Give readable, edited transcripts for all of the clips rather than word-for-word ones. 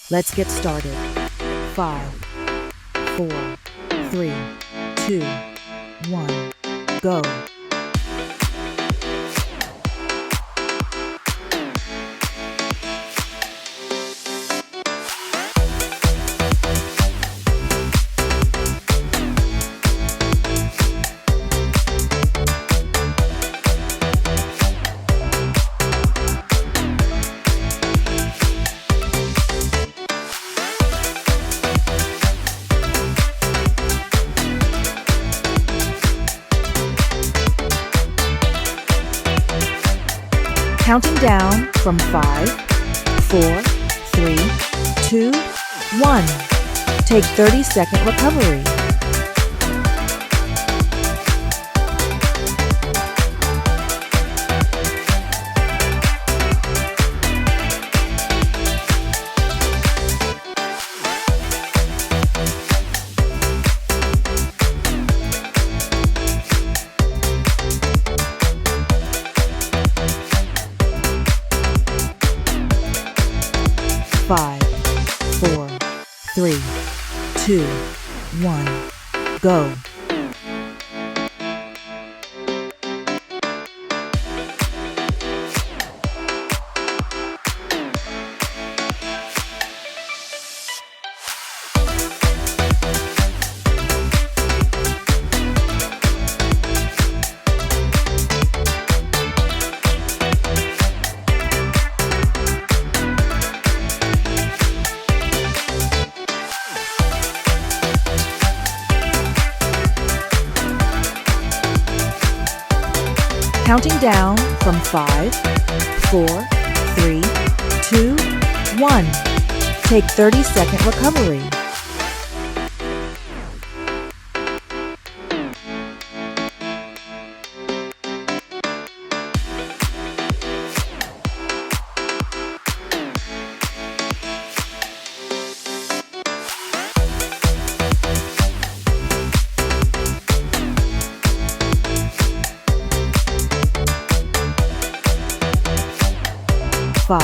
Let's get started. 5, 4, 3, 2, 1, go. Counting down from 5, 4, 3, 2, 1. Take 30-second recovery. Five, 4, 3, 2, 1, go. Counting down from 5, 4, 3, 2, 1. Take 30-second recovery. Five,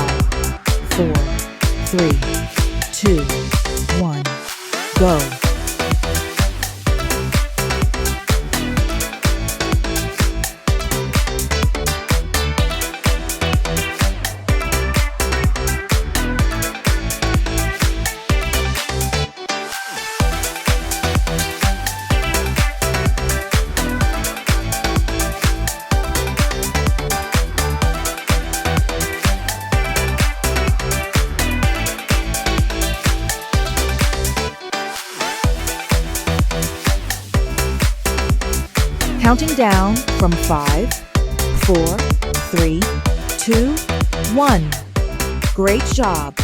4, 3, 2, 1, go. Counting down from 5, 4, 3, 2, 1. Great job.